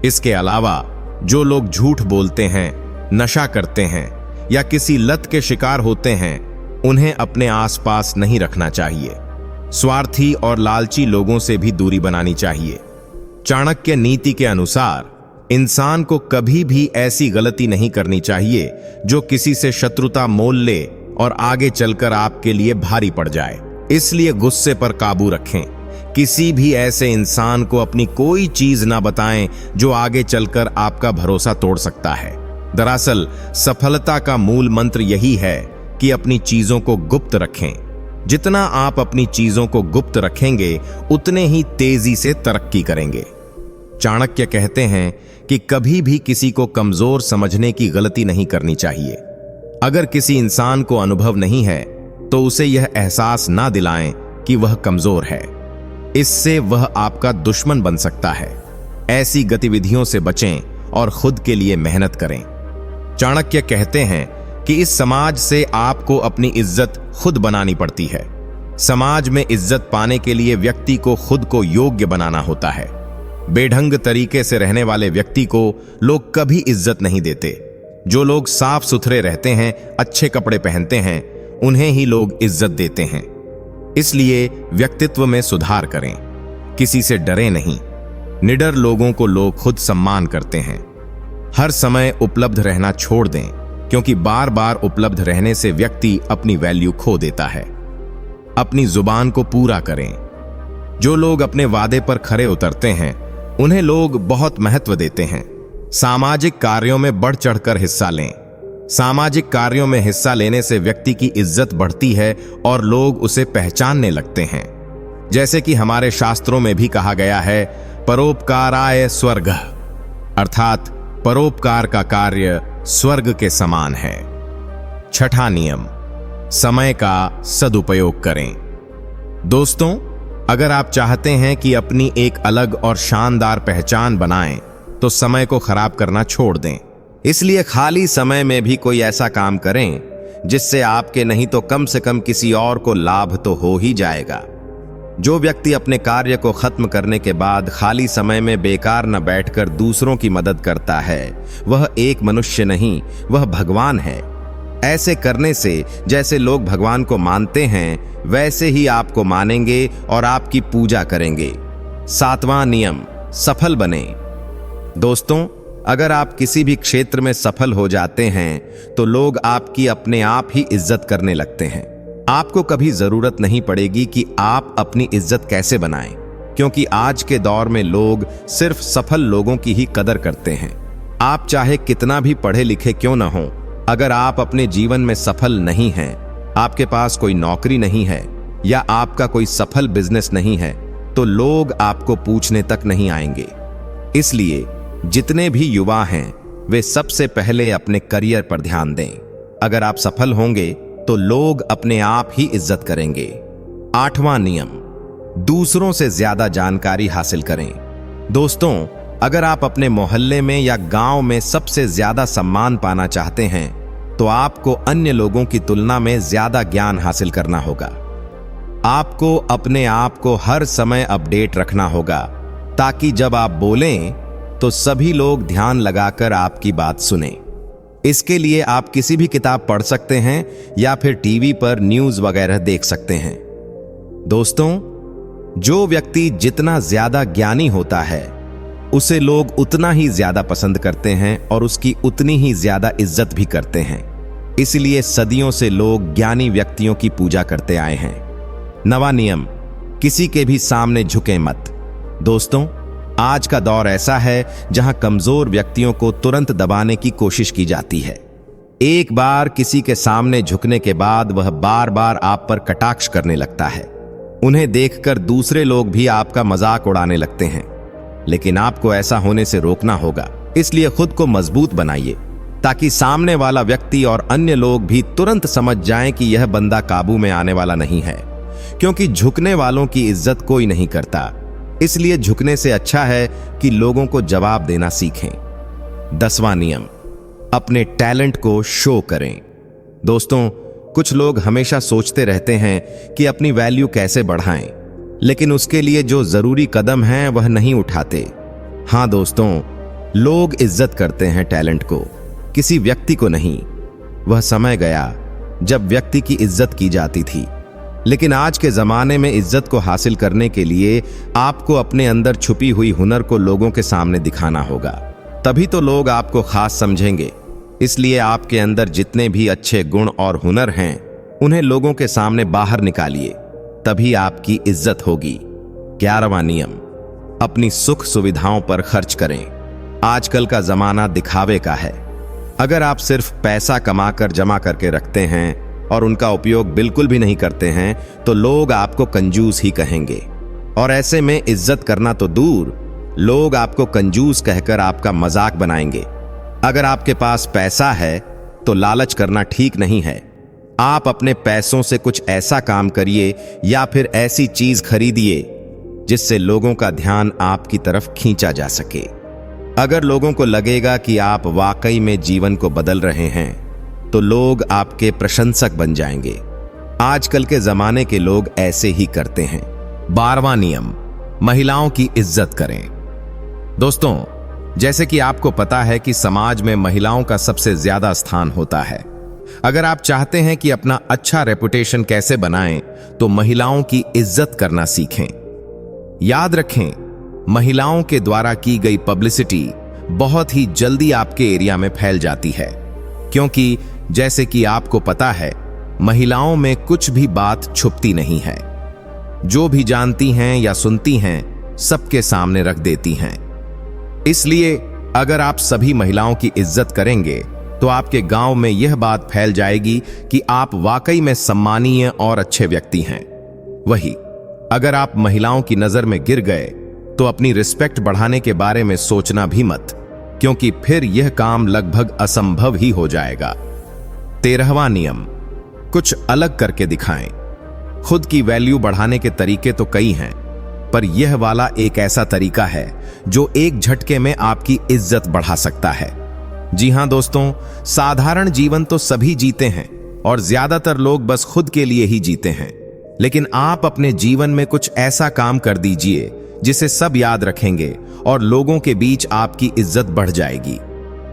इसके अलावा जो लोग झूठ बोलते हैं, नशा करते हैं या किसी लत के शिकार होते हैं उन्हें अपने आसपास नहीं रखना चाहिए। स्वार्थी और लालची लोगों से भी दूरी बनानी चाहिए। चाणक्य नीति के अनुसार इंसान को कभी भी ऐसी गलती नहीं करनी चाहिए जो किसी से शत्रुता मोल ले और आगे चलकर आपके लिए भारी पड़ जाए। इसलिए गुस्से पर काबू रखें। किसी भी ऐसे इंसान को अपनी कोई चीज ना बताएं जो आगे चलकर आपका भरोसा तोड़ सकता है। दरअसल सफलता का मूल मंत्र यही है कि अपनी चीजों को गुप्त रखें। जितना आप अपनी चीजों को गुप्त रखेंगे उतने ही तेजी से तरक्की करेंगे। चाणक्य कहते हैं कि कभी भी किसी को कमजोर समझने की गलती नहीं करनी चाहिए। अगर किसी इंसान को अनुभव नहीं है तो उसे यह एहसास ना दिलाएं कि वह कमजोर है। इससे वह आपका दुश्मन बन सकता है। ऐसी गतिविधियों से बचें और खुद के लिए मेहनत करें। चाणक्य कहते हैं कि इस समाज से आपको अपनी इज्जत खुद बनानी पड़ती है। समाज में इज्जत पाने के लिए व्यक्ति को खुद को योग्य बनाना होता है। बेढंग तरीके से रहने वाले व्यक्ति को लोग कभी इज्जत नहीं देते। जो लोग साफ सुथरे रहते हैं, अच्छे कपड़े पहनते हैं, उन्हें ही लोग इज्जत देते हैं। इसलिए व्यक्तित्व में सुधार करें, किसी से डरे नहीं। निडर लोगों को लोग खुद सम्मान करते हैं। हर समय उपलब्ध रहना छोड़ दें, क्योंकि बार बार उपलब्ध रहने से व्यक्ति अपनी वैल्यू खो देता है। अपनी जुबान को पूरा करें। जो लोग अपने वादे पर खरे उतरते हैं उन्हें लोग बहुत महत्व देते हैं। सामाजिक कार्यों में बढ़ चढ़कर हिस्सा लें। सामाजिक कार्यों में हिस्सा लेने से व्यक्ति की इज्जत बढ़ती है और लोग उसे पहचानने लगते हैं। जैसे कि हमारे शास्त्रों में भी कहा गया है, परोपकाराय स्वर्ग, अर्थात परोपकार का कार्य स्वर्ग के समान है। छठा नियम, समय का सदुपयोग करें। दोस्तों, अगर आप चाहते हैं कि अपनी एक अलग और शानदार पहचान बनाएं, तो समय को खराब करना छोड़ दें। इसलिए खाली समय में भी कोई ऐसा काम करें जिससे आपके नहीं तो कम से कम किसी और को लाभ तो हो ही जाएगा। जो व्यक्ति अपने कार्य को खत्म करने के बाद खाली समय में बेकार न बैठकर दूसरों की मदद करता है, वह एक मनुष्य नहीं, वह भगवान है। ऐसे करने से जैसे लोग भगवान को मानते हैं, वैसे ही आपको मानेंगे और आपकी पूजा करेंगे। 7वां नियम, सफल बने। दोस्तों, अगर आप किसी भी क्षेत्र में सफल हो जाते हैं तो लोग आपकी अपने आप ही इज्जत करने लगते हैं। आपको कभी जरूरत नहीं पड़ेगी कि आप अपनी इज्जत कैसे बनाएं, क्योंकि आज के दौर में लोग सिर्फ सफल लोगों की ही कदर करते हैं। आप चाहे कितना भी पढ़े लिखे क्यों न हो, अगर आप अपने जीवन में सफल नहीं हैं, आपके पास कोई नौकरी नहीं है या आपका कोई सफल बिजनेस नहीं है, तो लोग आपको पूछने तक नहीं आएंगे। इसलिए जितने भी युवा हैं, वे सबसे पहले अपने करियर पर ध्यान दें। अगर आप सफल होंगे तो लोग अपने आप ही इज्जत करेंगे। 8वां नियम, दूसरों से ज्यादा जानकारी हासिल करें। दोस्तों, अगर आप अपने मोहल्ले में या गांव में सबसे ज्यादा सम्मान पाना चाहते हैं तो आपको अन्य लोगों की तुलना में ज्यादा ज्ञान हासिल करना होगा। आपको अपने आप को हर समय अपडेट रखना होगा, ताकि जब आप बोलें तो सभी लोग ध्यान लगाकर आपकी बात सुनें। इसके लिए आप किसी भी किताब पढ़ सकते हैं या फिर टीवी पर न्यूज़ वगैरह देख सकते हैं। दोस्तों, जो व्यक्ति जितना ज्यादा ज्ञानी होता है, उसे लोग उतना ही ज्यादा पसंद करते हैं और उसकी उतनी ही ज्यादा इज्जत भी करते हैं। इसलिए सदियों से लोग ज्ञानी व्यक्तियों की पूजा करते आए हैं। 9वां नियम, किसी के भी सामने झुके मत। दोस्तों, आज का दौर ऐसा है जहां कमजोर व्यक्तियों को तुरंत दबाने की कोशिश की जाती है। एक बार किसी के सामने झुकने के बाद वह बार बार आप पर कटाक्ष करने लगता है। उन्हें देखकर दूसरे लोग भी आपका मजाक उड़ाने लगते हैं। लेकिन आपको ऐसा होने से रोकना होगा। इसलिए खुद को मजबूत बनाइए, ताकि सामने वाला व्यक्ति और अन्य लोग भी तुरंत समझ जाएं कि यह बंदा काबू में आने वाला नहीं है, क्योंकि झुकने वालों की इज्जत कोई नहीं करता। इसलिए झुकने से अच्छा है कि लोगों को जवाब देना सीखें। 10वां नियम, अपने टैलेंट को शो करें। दोस्तों, कुछ लोग हमेशा सोचते रहते हैं कि अपनी वैल्यू कैसे बढ़ाएं, लेकिन उसके लिए जो जरूरी कदम हैं वह नहीं उठाते। हां दोस्तों, लोग इज्जत करते हैं टैलेंट को, किसी व्यक्ति को नहीं। वह समय गया जब व्यक्ति की इज्जत की जाती थी, लेकिन आज के जमाने में इज्जत को हासिल करने के लिए आपको अपने अंदर छुपी हुई हुनर को लोगों के सामने दिखाना होगा। तभी तो लोग आपको खास समझेंगे। इसलिए आपके अंदर जितने भी अच्छे गुण और हुनर हैं, उन्हें लोगों के सामने बाहर निकालिए, तभी आपकी इज्जत होगी। 11वां नियम, अपनी सुख सुविधाओं पर खर्च करें। आजकल का जमाना दिखावे का है। अगर आप सिर्फ पैसा कमाकर जमा करके रखते हैं और उनका उपयोग बिल्कुल भी नहीं करते हैं, तो लोग आपको कंजूस ही कहेंगे। और ऐसे में इज्जत करना तो दूर, लोग आपको कंजूस कहकर आपका मजाक बनाएंगे। अगर आपके पास पैसा है तो लालच करना ठीक नहीं है। आप अपने पैसों से कुछ ऐसा काम करिए या फिर ऐसी चीज खरीदिए जिससे लोगों का ध्यान आपकी तरफ खींचा जा सके। अगर लोगों को लगेगा कि आप वाकई में जीवन को बदल रहे हैं, तो लोग आपके प्रशंसक बन जाएंगे। आजकल के जमाने के लोग ऐसे ही करते हैं। 12वां नियम, महिलाओं की इज्जत करें। दोस्तों, जैसे कि आपको पता है कि समाज में महिलाओं का सबसे ज्यादा स्थान होता है। अगर आप चाहते हैं कि अपना अच्छा रेपुटेशन कैसे बनाएं, तो महिलाओं की इज्जत करना सीखें। याद रखें, महिलाओं के द्वारा की गई पब्लिसिटी बहुत ही जल्दी आपके एरिया में फैल जाती है, क्योंकि जैसे कि आपको पता है, महिलाओं में कुछ भी बात छुपती नहीं है। जो भी जानती हैं या सुनती हैं, सबके सामने रख देती हैं। इसलिए अगर आप सभी महिलाओं की इज्जत करेंगे, तो आपके गांव में यह बात फैल जाएगी कि आप वाकई में सम्मानीय और अच्छे व्यक्ति हैं। वही अगर आप महिलाओं की नजर में गिर गए, तो अपनी रिस्पेक्ट बढ़ाने के बारे में सोचना भी मत, क्योंकि फिर यह काम लगभग असंभव ही हो जाएगा। 13वां नियम, कुछ अलग करके दिखाएं। खुद की वैल्यू बढ़ाने के तरीके तो कई हैं, पर यह वाला एक ऐसा तरीका है जो एक झटके में आपकी इज्जत बढ़ा सकता है। जी हां दोस्तों, साधारण जीवन तो सभी जीते हैं, और ज्यादातर लोग बस खुद के लिए ही जीते हैं। लेकिन आप अपने जीवन में कुछ ऐसा काम कर दीजिए जिसे सब याद रखेंगे और लोगों के बीच आपकी इज्जत बढ़ जाएगी।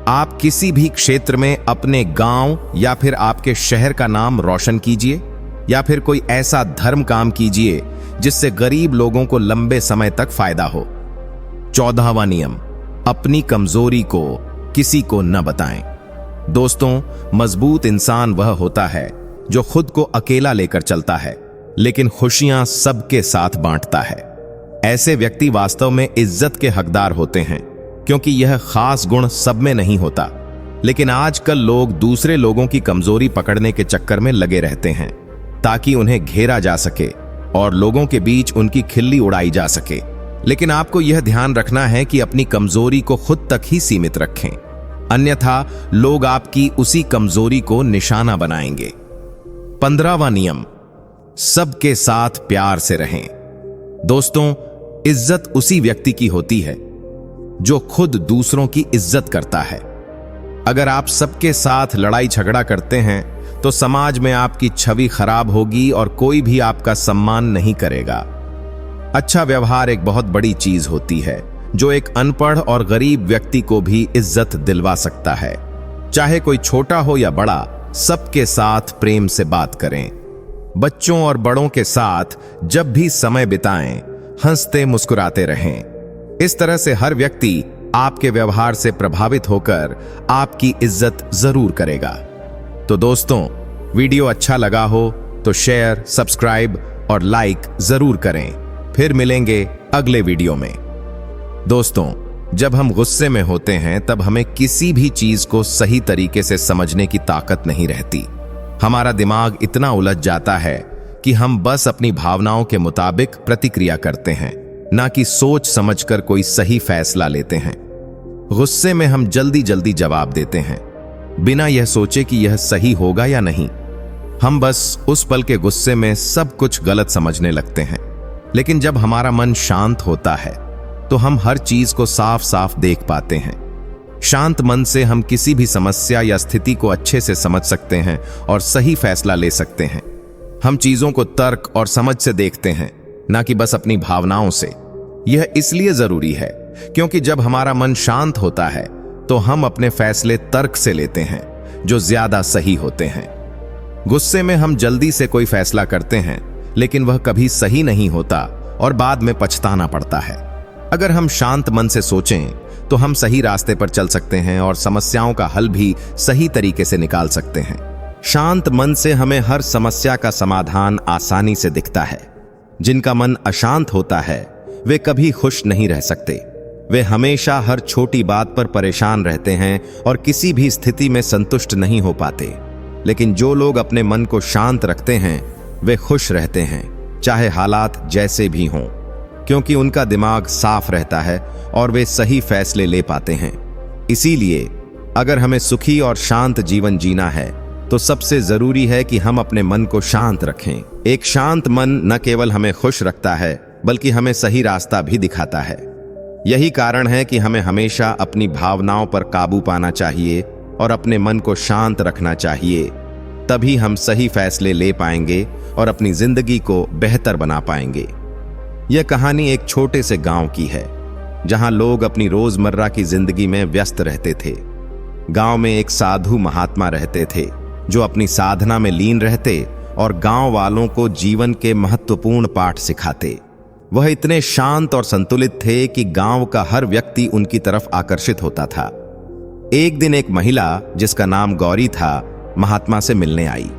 आप किसी भी क्षेत्र में अपने गांव या फिर आपके शहर का नाम रोशन कीजिए, या फिर कोई ऐसा धर्म काम कीजिए जिससे गरीब लोगों को लंबे समय तक फायदा हो। 14वां नियम, अपनी कमजोरी को किसी को न बताएं। दोस्तों, मजबूत इंसान वह होता है जो खुद को अकेला लेकर चलता है लेकिन खुशियां सबके साथ बांटता है। ऐसे व्यक्ति वास्तव में इज्जत के हकदार होते हैं, क्योंकि यह खास गुण सब में नहीं होता। लेकिन आजकल लोग दूसरे लोगों की कमजोरी पकड़ने के चक्कर में लगे रहते हैं ताकि उन्हें घेरा जा सके और लोगों के बीच उनकी खिल्ली उड़ाई जा सके। लेकिन आपको यह ध्यान रखना है कि अपनी कमजोरी को खुद तक ही सीमित रखें, अन्यथा लोग आपकी उसी कमजोरी को निशाना बनाएंगे। 15वां नियम, सबके साथ प्यार से रहें। दोस्तों, इज्जत उसी व्यक्ति की होती है जो खुद दूसरों की इज्जत करता है। अगर आप सबके साथ लड़ाई झगड़ा करते हैं तो समाज में आपकी छवि खराब होगी और कोई भी आपका सम्मान नहीं करेगा। अच्छा व्यवहार एक बहुत बड़ी चीज होती है जो एक अनपढ़ और गरीब व्यक्ति को भी इज्जत दिलवा सकता है। चाहे कोई छोटा हो या बड़ा, सबके साथ प्रेम से बात करें। बच्चों और बड़ों के साथ जब भी समय बिताएं, हंसते मुस्कुराते रहें। इस तरह से हर व्यक्ति आपके व्यवहार से प्रभावित होकर आपकी इज्जत जरूर करेगा। तो दोस्तों, वीडियो अच्छा लगा हो तो शेयर, सब्सक्राइब और लाइक जरूर करें। फिर मिलेंगे अगले वीडियो में। दोस्तों, जब हम गुस्से में होते हैं तब हमें किसी भी चीज को सही तरीके से समझने की ताकत नहीं रहती। हमारा दिमाग इतना उलझ जाता है कि हम बस अपनी भावनाओं के मुताबिक प्रतिक्रिया करते हैं, ना कि सोच समझकर कोई सही फैसला लेते हैं। गुस्से में हम जल्दी जल्दी जवाब देते हैं, बिना यह सोचे कि यह सही होगा या नहीं। हम बस उस पल के गुस्से में सब कुछ गलत समझने लगते हैं। लेकिन जब हमारा मन शांत होता है तो हम हर चीज को साफ साफ देख पाते हैं। शांत मन से हम किसी भी समस्या या स्थिति को अच्छे से समझ सकते हैं और सही फैसला ले सकते हैं। हम चीजों को तर्क और समझ से देखते हैं, ना कि बस अपनी भावनाओं से। यह इसलिए जरूरी है क्योंकि जब हमारा मन शांत होता है तो हम अपने फैसले तर्क से लेते हैं, जो ज्यादा सही होते हैं। गुस्से में हम जल्दी से कोई फैसला करते हैं, लेकिन वह कभी सही नहीं होता और बाद में पछताना पड़ता है। अगर हम शांत मन से सोचें तो हम सही रास्ते पर चल सकते हैं और समस्याओं का हल भी सही तरीके से निकाल सकते हैं। शांत मन से हमें हर समस्या का समाधान आसानी से दिखता है। जिनका मन अशांत होता है वे कभी खुश नहीं रह सकते। वे हमेशा हर छोटी बात पर परेशान रहते हैं और किसी भी स्थिति में संतुष्ट नहीं हो पाते। लेकिन जो लोग अपने मन को शांत रखते हैं वे खुश रहते हैं, चाहे हालात जैसे भी हों, क्योंकि उनका दिमाग साफ रहता है और वे सही फैसले ले पाते हैं। इसीलिए अगर हमें सुखी और शांत जीवन जीना है तो सबसे जरूरी है कि हम अपने मन को शांत रखें। एक शांत मन न केवल हमें खुश रखता है बल्कि हमें सही रास्ता भी दिखाता है। यही कारण है कि हमें हमेशा अपनी भावनाओं पर काबू पाना चाहिए और अपने मन को शांत रखना चाहिए। तभी हम सही फैसले ले पाएंगे और अपनी जिंदगी को बेहतर बना पाएंगे। यह कहानी एक छोटे से गांव की है जहां लोग अपनी रोजमर्रा की जिंदगी में व्यस्त रहते थे। गांव में एक साधु महात्मा रहते थे जो अपनी साधना में लीन रहते और गांव वालों को जीवन के महत्वपूर्ण पाठ सिखाते। वह इतने शांत और संतुलित थे कि गांव का हर व्यक्ति उनकी तरफ आकर्षित होता था। एक दिन एक महिला जिसका नाम गौरी था महात्मा से मिलने आई।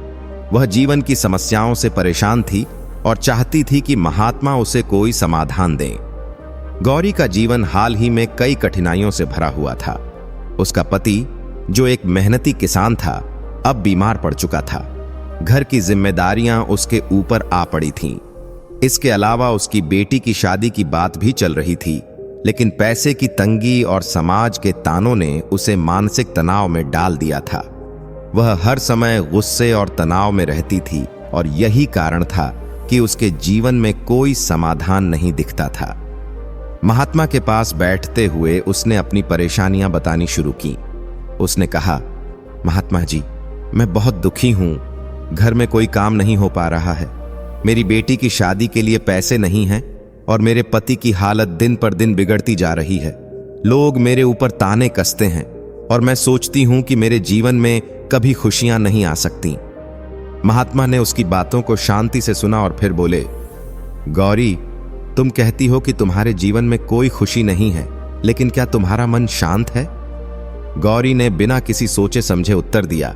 वह जीवन की समस्याओं से परेशान थी और चाहती थी कि महात्मा उसे कोई समाधान दें। गौरी का जीवन हाल ही में कई कठिनाइयों से भरा हुआ था। उसका पति, जो एक मेहनती किसान था, अब बीमार पड़ चुका था। घर की जिम्मेदारियां उसके ऊपर आ पड़ी थीं। इसके अलावा उसकी बेटी की शादी की बात भी चल रही थी, लेकिन पैसे की तंगी और समाज के तानों ने उसे मानसिक तनाव में डाल दिया था। वह हर समय गुस्से और तनाव में रहती थी और यही कारण था कि उसके जीवन में कोई समाधान नहीं दिखता था। महात्मा के पास बैठते हुए उसने अपनी परेशानियां बतानी शुरू की। उसने कहा, महात्मा जी, मैं बहुत दुखी हूं घर में कोई काम नहीं हो पा रहा है, मेरी बेटी की शादी के लिए पैसे नहीं हैं और मेरे पति की हालत दिन पर दिन बिगड़ती जा रही है। लोग मेरे ऊपर ताने कसते हैं और मैं सोचती हूं कि मेरे जीवन में कभी खुशियां नहीं आ सकती। महात्मा ने उसकी बातों को शांति से सुना और फिर बोले, गौरी, तुम कहती हो कि तुम्हारे जीवन में कोई खुशी नहीं है, लेकिन क्या तुम्हारा मन शांत है? गौरी ने बिना किसी सोचे समझे उत्तर दिया,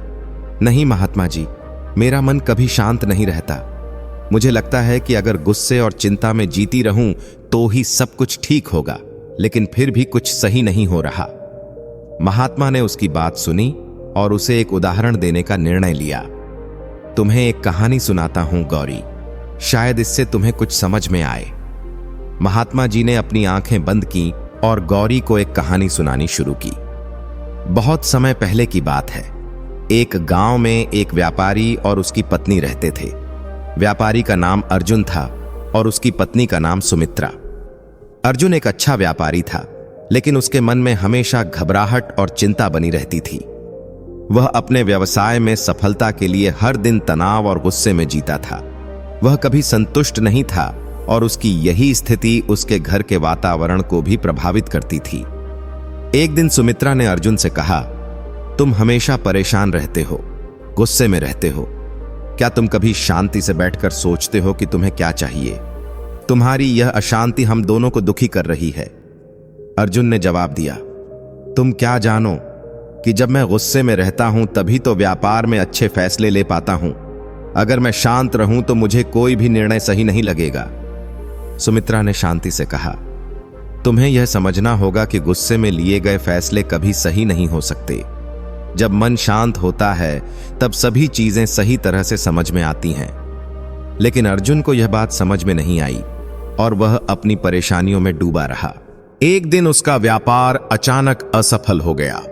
नहीं महात्मा जी, मेरा मन कभी शांत नहीं रहता। मुझे लगता है कि अगर गुस्से और चिंता में जीती रहूं तो ही सब कुछ ठीक होगा, लेकिन फिर भी कुछ सही नहीं हो रहा। महात्मा ने उसकी बात सुनी और उसे एक उदाहरण देने का निर्णय लिया। तुम्हें एक कहानी सुनाता हूं गौरी, शायद इससे तुम्हें कुछ समझ में आए। महात्मा जी ने अपनी आंखें बंद की और गौरी को एक कहानी सुनानी शुरू की। बहुत समय पहले की बात है। एक गांव में एक व्यापारी और उसकी पत्नी रहते थे। व्यापारी का नाम अर्जुन था और उसकी पत्नी का नाम सुमित्रा। अर्जुन एक अच्छा व्यापारी था, लेकिन उसके मन में हमेशा घबराहट और चिंता बनी रहती थी। वह अपने व्यवसाय में सफलता के लिए हर दिन तनाव और गुस्से में जीता था। वह कभी संतुष्ट नहीं था और उसकी यही स्थिति उसके घर के वातावरण को भी प्रभावित करती थी। एक दिन सुमित्रा ने अर्जुन से कहा, तुम हमेशा परेशान रहते हो, गुस्से में रहते हो। क्या तुम कभी शांति से बैठकर सोचते हो कि तुम्हें क्या चाहिए? तुम्हारी यह अशांति हम दोनों को दुखी कर रही है। अर्जुन ने जवाब दिया, तुम क्या जानो कि जब मैं गुस्से में रहता हूं तभी तो व्यापार में अच्छे फैसले ले पाता हूं। अगर मैं शांत रहूं तो मुझे कोई भी निर्णय सही नहीं लगेगा। सुमित्रा ने शांति से कहा, तुम्हें यह समझना होगा कि गुस्से में लिए गए फैसले कभी सही नहीं हो सकते। जब मन शांत होता है तब सभी चीजें सही तरह से समझ में आती हैं। लेकिन अर्जुन को यह बात समझ में नहीं आई और वह अपनी परेशानियों में डूबा रहा। एक दिन उसका व्यापार अचानक असफल हो गया।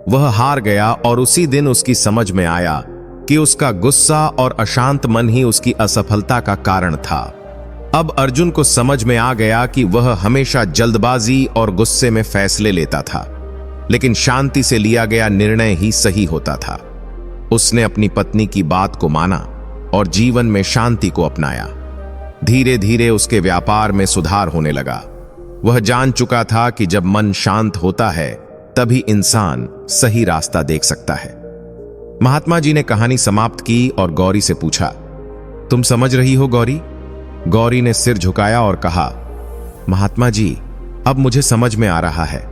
वह हार गया और उसी दिन उसकी समझ में आया कि उसका गुस्सा और अशांत मन ही उसकी असफलता का कारण था। अब अर्जुन को समझ में आ गया कि वह हमेशा जल्दबाजी और गुस्से में फैसले लेता था, लेकिन शांति से लिया गया निर्णय ही सही होता था। उसने अपनी पत्नी की बात को माना और जीवन में शांति को अपनाया। धीरे धीरे उसके व्यापार में सुधार होने लगा। वह जान चुका था कि जब मन शांत होता है तभी इंसान सही रास्ता देख सकता है। महात्मा जी ने कहानी समाप्त की और गौरी से पूछा, तुम समझ रही हो गौरी? गौरी ने सिर झुकाया और कहा, महात्मा जी, अब मुझे समझ में आ रहा है।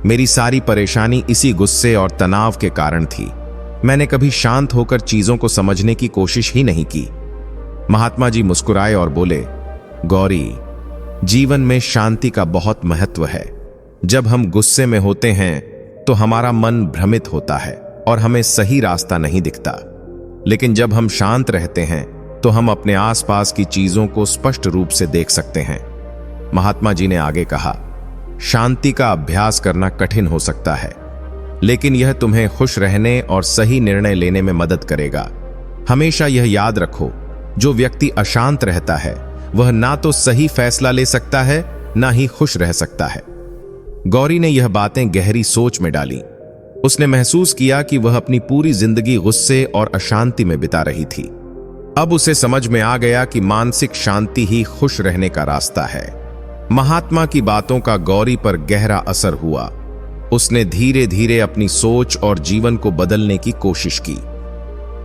मेरी सारी परेशानी इसी गुस्से और तनाव के कारण थी। मैंने कभी शांत होकर चीजों को समझने की कोशिश ही नहीं की। महात्मा जी मुस्कुराए और बोले, गौरी, जीवन में शांति का बहुत महत्व है। जब हम गुस्से में होते हैं तो हमारा मन भ्रमित होता है और हमें सही रास्ता नहीं दिखता, लेकिन जब हम शांत रहते हैं तो हम अपने आसपास की चीजों को स्पष्ट रूप से देख सकते हैं। महात्मा जी ने आगे कहा, शांति का अभ्यास करना कठिन हो सकता है, लेकिन यह तुम्हें खुश रहने और सही निर्णय लेने में मदद करेगा। हमेशा यह याद रखो, जो व्यक्ति अशांत रहता है वह ना तो सही फैसला ले सकता है ना ही खुश रह सकता है। गौरी ने यह बातें गहरी सोच में डाली। उसने महसूस किया कि वह अपनी पूरी जिंदगी गुस्से और अशांति में बिता रही थी। अब उसे समझ में आ गया कि मानसिक शांति ही खुश रहने का रास्ता है। महात्मा की बातों का गौरी पर गहरा असर हुआ। उसने धीरे धीरे अपनी सोच और जीवन को बदलने की कोशिश की।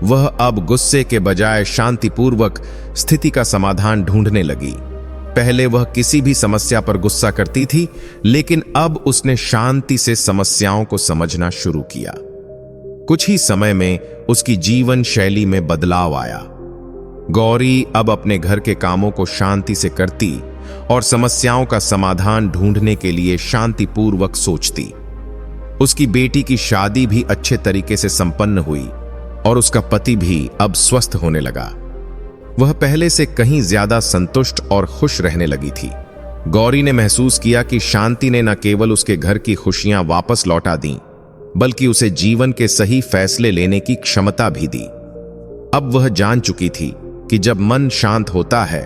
वह अब गुस्से के बजाय शांतिपूर्वक स्थिति का समाधान ढूंढने लगी। पहले वह किसी भी समस्या पर गुस्सा करती थी, लेकिन अब उसने शांति से समस्याओं को समझना शुरू किया। कुछ ही समय में उसकी जीवन शैली में बदलाव आया। गौरी अब अपने घर के कामों को शांति से करती और समस्याओं का समाधान ढूंढने के लिए शांतिपूर्वक सोचती। उसकी बेटी की शादी भी अच्छे तरीके से संपन्न हुई और उसका पति भी अब स्वस्थ होने लगा। वह पहले से कहीं ज्यादा संतुष्ट और खुश रहने लगी थी। गौरी ने महसूस किया कि शांति ने न केवल उसके घर की खुशियां वापस लौटा दी, बल्कि उसे जीवन के सही फैसले लेने की क्षमता भी दी। अब वह जान चुकी थी कि जब मन शांत होता है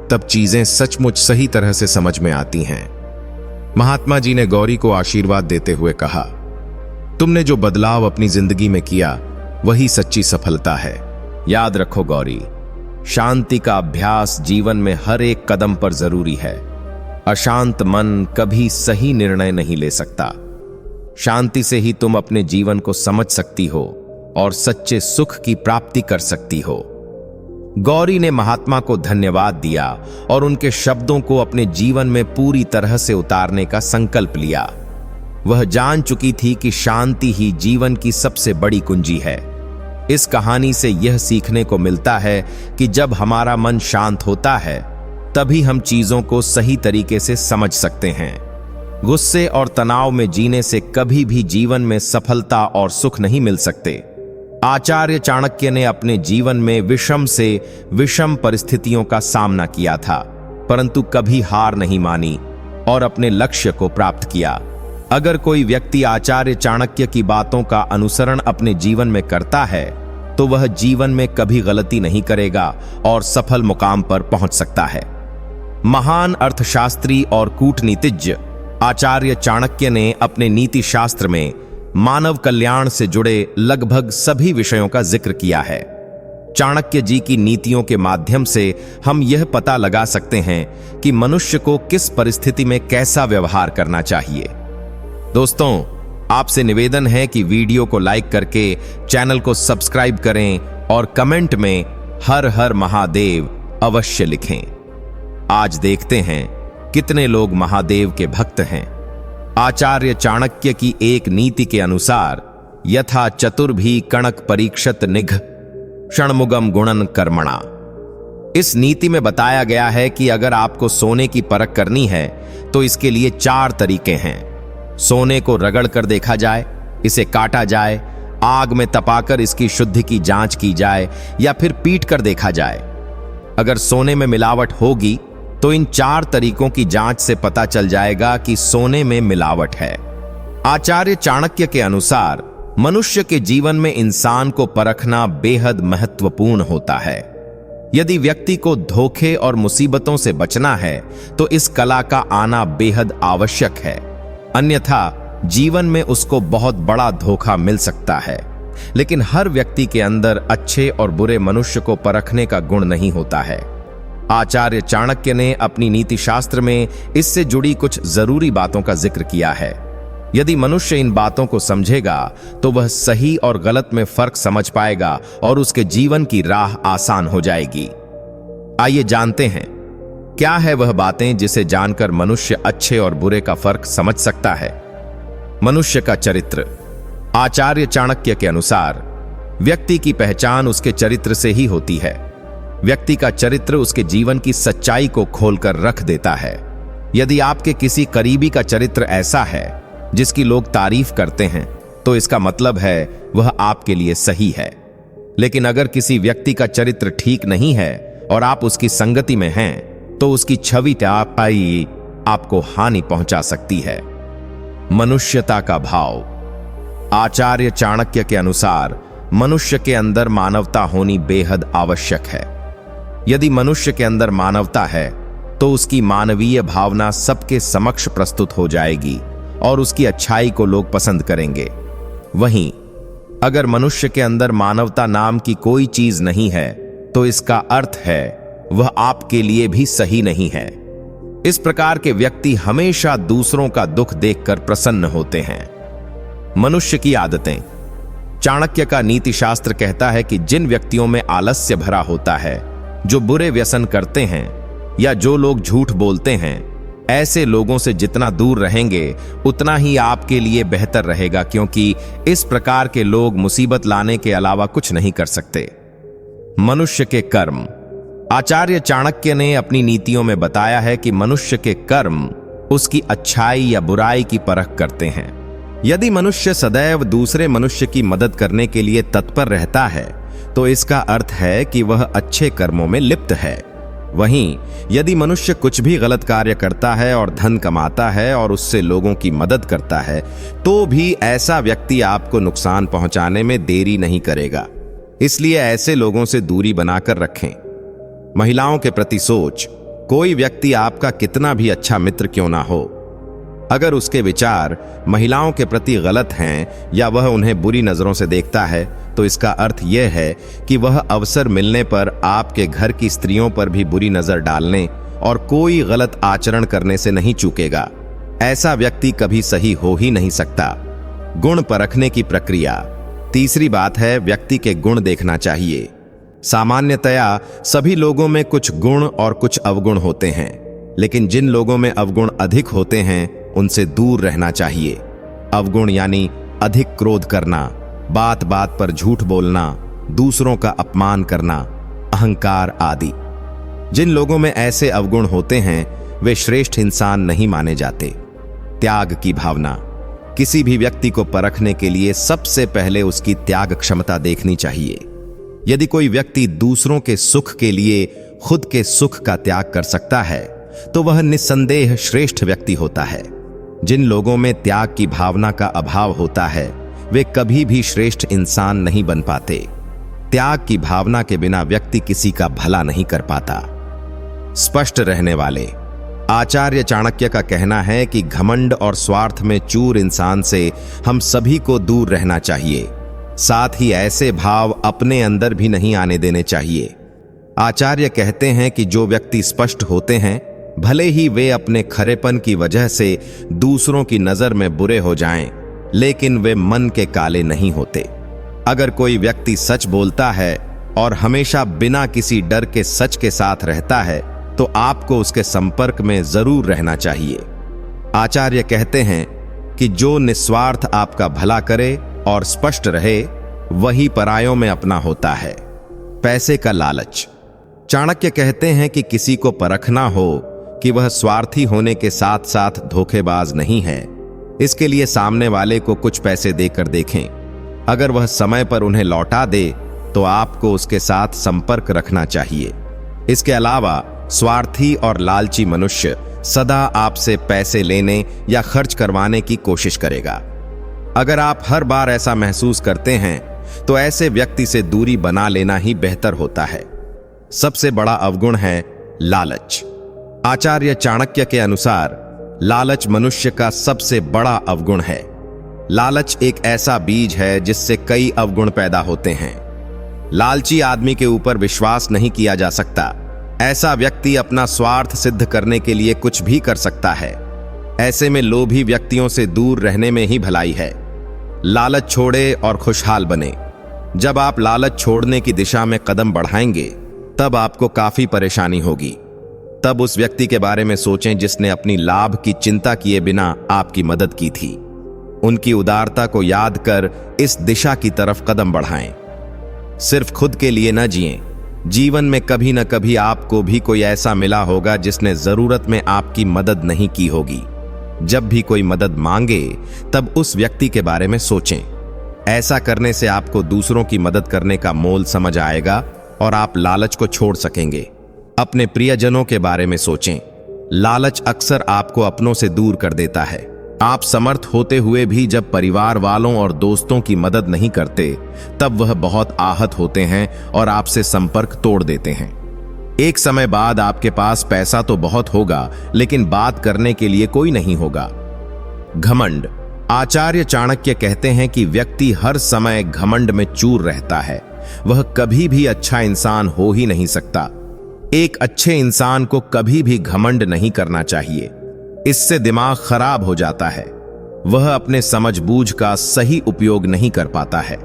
तब चीजें सचमुच सही तरह से समझ में आती हैं। महात्मा जी ने गौरी को आशीर्वाद देते हुए कहा, तुमने जो बदलाव अपनी जिंदगी में किया वही सच्ची सफलता है। याद रखो गौरी, शांति का अभ्यास जीवन में हर एक कदम पर जरूरी है। अशांत मन कभी सही निर्णय नहीं ले सकता। शांति से ही तुम अपने जीवन को समझ सकती हो और सच्चे सुख की प्राप्ति कर सकती हो। गौरी ने महात्मा को धन्यवाद दिया और उनके शब्दों को अपने जीवन में पूरी तरह से उतारने का संकल्प लिया। वह जान चुकी थी कि शांति ही जीवन की सबसे बड़ी कुंजी है। इस कहानी से यह सीखने को मिलता है कि जब हमारा मन शांत होता है तभी हम चीजों को सही तरीके से समझ सकते हैं। गुस्से और तनाव में जीने से कभी भी जीवन में सफलता और सुख नहीं मिल सकते। आचार्य चाणक्य ने अपने जीवन में विषम से विषम परिस्थितियों का सामना किया था, परंतु कभी हार नहीं मानी और अपने लक्ष्य को प्राप्त किया। अगर कोई व्यक्ति आचार्य चाणक्य की बातों का अनुसरण अपने जीवन में करता है तो वह जीवन में कभी गलती नहीं करेगा और सफल मुकाम पर पहुंच सकता है। महान अर्थशास्त्री और कूटनीतिज्ञ आचार्य चाणक्य ने अपने नीति शास्त्र में मानव कल्याण से जुड़े लगभग सभी विषयों का जिक्र किया है। चाणक्य जी की नीतियों के माध्यम से हम यह पता लगा सकते हैं कि मनुष्य को किस परिस्थिति में कैसा व्यवहार करना चाहिए। दोस्तों, आपसे निवेदन है कि वीडियो को लाइक करके चैनल को सब्सक्राइब करें और कमेंट में हर हर महादेव अवश्य लिखें। आज देखते हैं कितने लोग महादेव के भक्त हैं। आचार्य चाणक्य की एक नीति के अनुसार यथा चतुर्भी कणक परीक्षत निघ षण्मुगम गुणन कर्मणा। इस नीति में बताया गया है कि अगर आपको सोने की परख करनी है तो इसके लिए 4 तरीके हैं। सोने को रगड़ कर देखा जाए, इसे काटा जाए, आग में तपाकर इसकी शुद्धि की जांच की जाए या फिर पीट कर देखा जाए। अगर सोने में मिलावट होगी तो इन 4 तरीकों की जांच से पता चल जाएगा कि सोने में मिलावट है। आचार्य चाणक्य के अनुसार मनुष्य के जीवन में इंसान को परखना बेहद महत्वपूर्ण होता है। यदि व्यक्ति को धोखे और मुसीबतों से बचना है तो इस कला का आना बेहद आवश्यक है, अन्यथा जीवन में उसको बहुत बड़ा धोखा मिल सकता है। लेकिन हर व्यक्ति के अंदर अच्छे और बुरे मनुष्य को परखने का गुण नहीं होता है। आचार्य चाणक्य ने अपनी नीति शास्त्र में इससे जुड़ी कुछ जरूरी बातों का जिक्र किया है। यदि मनुष्य इन बातों को समझेगा तो वह सही और गलत में फर्क समझ पाएगा और उसके जीवन की राह आसान हो जाएगी। आइए जानते हैं क्या है वह बातें जिसे जानकर मनुष्य अच्छे और बुरे का फर्क समझ सकता है। मनुष्य का चरित्र। आचार्य चाणक्य के अनुसार व्यक्ति की पहचान उसके चरित्र से ही होती है। व्यक्ति का चरित्र उसके जीवन की सच्चाई को खोलकर रख देता है। यदि आपके किसी करीबी का चरित्र ऐसा है जिसकी लोग तारीफ करते हैं तो इसका मतलब है वह आपके लिए सही है। लेकिन अगर किसी व्यक्ति का चरित्र ठीक नहीं है और आप उसकी संगति में हैं तो उसकी छवि आपको हानि पहुंचा सकती है। मनुष्यता का भाव। आचार्य चाणक्य के अनुसार मनुष्य के अंदर मानवता होनी बेहद आवश्यक है। यदि मनुष्य के अंदर मानवता है तो उसकी मानवीय भावना सबके समक्ष प्रस्तुत हो जाएगी और उसकी अच्छाई को लोग पसंद करेंगे। वहीं अगर मनुष्य के अंदर मानवता नाम की कोई चीज नहीं है तो इसका अर्थ है वह आपके लिए भी सही नहीं है। इस प्रकार के व्यक्ति हमेशा दूसरों का दुख देखकर प्रसन्न होते हैं। मनुष्य की आदतें। चाणक्य का नीति शास्त्र कहता है कि जिन व्यक्तियों में आलस्य भरा होता है, जो बुरे व्यसन करते हैं या जो लोग झूठ बोलते हैं, ऐसे लोगों से जितना दूर रहेंगे उतना ही आपके लिए बेहतर रहेगा, क्योंकि इस प्रकार के लोग मुसीबत लाने के अलावा कुछ नहीं कर सकते। मनुष्य के कर्म। आचार्य चाणक्य ने अपनी नीतियों में बताया है कि मनुष्य के कर्म उसकी अच्छाई या बुराई की परख करते हैं। यदि मनुष्य सदैव दूसरे मनुष्य की मदद करने के लिए तत्पर रहता है तो इसका अर्थ है कि वह अच्छे कर्मों में लिप्त है। वहीं यदि मनुष्य कुछ भी गलत कार्य करता है और धन कमाता है और उससे लोगों की मदद करता है तो भी ऐसा व्यक्ति आपको नुकसान पहुंचाने में देरी नहीं करेगा। इसलिए ऐसे लोगों से दूरी बनाकर रखें। महिलाओं के प्रति सोच। कोई व्यक्ति आपका कितना भी अच्छा मित्र क्यों ना हो, अगर उसके विचार महिलाओं के प्रति गलत हैं या वह उन्हें बुरी नजरों से देखता है, तो इसका अर्थ यह है कि वह अवसर मिलने पर आपके घर की स्त्रियों पर भी बुरी नजर डालने और कोई गलत आचरण करने से नहीं चूकेगा। ऐसा व्यक्ति कभी सही हो ही नहीं सकता। गुण परखने की प्रक्रिया। तीसरी बात है, व्यक्ति के गुण देखना चाहिए। सामान्यतया सभी लोगों में कुछ गुण और कुछ अवगुण होते हैं, लेकिन जिन लोगों में अवगुण अधिक होते हैं उनसे दूर रहना चाहिए। अवगुण यानी अधिक क्रोध करना, बात बात पर झूठ बोलना, दूसरों का अपमान करना, अहंकार आदि। जिन लोगों में ऐसे अवगुण होते हैं वे श्रेष्ठ इंसान नहीं माने जाते। त्याग की भावना। किसी भी व्यक्ति को परखने के लिए सबसे पहले उसकी त्याग क्षमता देखनी चाहिए। यदि कोई व्यक्ति दूसरों के सुख के लिए खुद के सुख का त्याग कर सकता है तो वह निस्संदेह श्रेष्ठ व्यक्ति होता है। जिन लोगों में त्याग की भावना का अभाव होता है वे कभी भी श्रेष्ठ इंसान नहीं बन पाते। त्याग की भावना के बिना व्यक्ति किसी का भला नहीं कर पाता। स्पष्ट रहने वाले। आचार्य चाणक्य का कहना है कि घमंड और स्वार्थ में चूर इंसान से हम सभी को दूर रहना चाहिए। साथ ही ऐसे भाव अपने अंदर भी नहीं आने देने चाहिए। आचार्य कहते हैं कि जो व्यक्ति स्पष्ट होते हैं, भले ही वे अपने खरेपन की वजह से दूसरों की नजर में बुरे हो जाएं, लेकिन वे मन के काले नहीं होते। अगर कोई व्यक्ति सच बोलता है और हमेशा बिना किसी डर के सच के साथ रहता है तो आपको उसके संपर्क में जरूर रहना चाहिए। आचार्य कहते हैं कि जो निस्वार्थ आपका भला करे और स्पष्ट रहे वही परायों में अपना होता है। पैसे का लालच। चाणक्य कहते हैं कि किसी को परखना हो कि वह स्वार्थी होने के साथ साथ धोखेबाज नहीं है, इसके लिए सामने वाले को कुछ पैसे देकर देखें। अगर वह समय पर उन्हें लौटा दे तो आपको उसके साथ संपर्क रखना चाहिए। इसके अलावा स्वार्थी और लालची मनुष्य सदा आपसे पैसे लेने या खर्च करवाने की कोशिश करेगा। अगर आप हर बार ऐसा महसूस करते हैं तो ऐसे व्यक्ति से दूरी बना लेना ही बेहतर होता है। सबसे बड़ा अवगुण है लालच। आचार्य चाणक्य के अनुसार लालच मनुष्य का सबसे बड़ा अवगुण है। लालच एक ऐसा बीज है जिससे कई अवगुण पैदा होते हैं। लालची आदमी के ऊपर विश्वास नहीं किया जा सकता। ऐसा व्यक्ति अपना स्वार्थ सिद्ध करने के लिए कुछ भी कर सकता है। ऐसे में लोभी व्यक्तियों से दूर रहने में ही भलाई है। लालच छोड़े और खुशहाल बने। जब आप लालच छोड़ने की दिशा में कदम बढ़ाएंगे तब आपको काफी परेशानी होगी। तब उस व्यक्ति के बारे में सोचें जिसने अपनी लाभ की चिंता किए बिना आपकी मदद की थी। उनकी उदारता को याद कर इस दिशा की तरफ कदम बढ़ाएं। सिर्फ खुद के लिए न जिएं। जीवन में कभी न कभी आपको भी कोई ऐसा मिला होगा जिसने जरूरत में आपकी मदद नहीं की होगी। जब भी कोई मदद मांगे तब उस व्यक्ति के बारे में सोचें। ऐसा करने से आपको दूसरों की मदद करने का मोल समझ आएगा और आप लालच को छोड़ सकेंगे। अपने प्रियजनों के बारे में सोचें। लालच अक्सर आपको अपनों से दूर कर देता है। आप समर्थ होते हुए भी जब परिवार वालों और दोस्तों की मदद नहीं करते तब वह बहुत आहत होते हैं और आपसे संपर्क तोड़ देते हैं। एक समय बाद आपके पास पैसा तो बहुत होगा लेकिन बात करने के लिए कोई नहीं होगा। घमंड। आचार्य चाणक्य कहते हैं कि व्यक्ति हर समय घमंड में चूर रहता है। वह कभी भी अच्छा इंसान हो ही नहीं सकता। एक अच्छे इंसान को कभी भी घमंड नहीं करना चाहिए। इससे दिमाग खराब हो जाता है। वह अपने समझबूझ का सही उपयोग नहीं कर पाता है।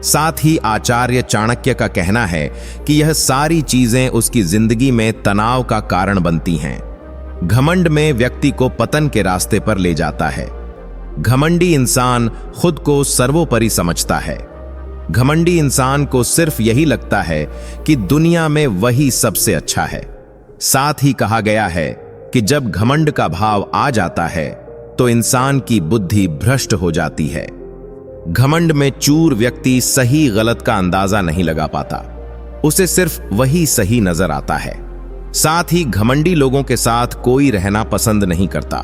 साथ ही आचार्य चाणक्य का कहना है कि यह सारी चीजें उसकी जिंदगी में तनाव का कारण बनती हैं। घमंड में व्यक्ति को पतन के रास्ते पर ले जाता है। घमंडी इंसान खुद को सर्वोपरि समझता है। घमंडी इंसान को सिर्फ यही लगता है कि दुनिया में वही सबसे अच्छा है। साथ ही कहा गया है कि जब घमंड का भाव आ जाता है तो इंसान की बुद्धि भ्रष्ट हो जाती है। घमंड में चूर व्यक्ति सही गलत का अंदाजा नहीं लगा पाता। उसे सिर्फ वही सही नजर आता है। साथ ही घमंडी लोगों के साथ कोई रहना पसंद नहीं करता।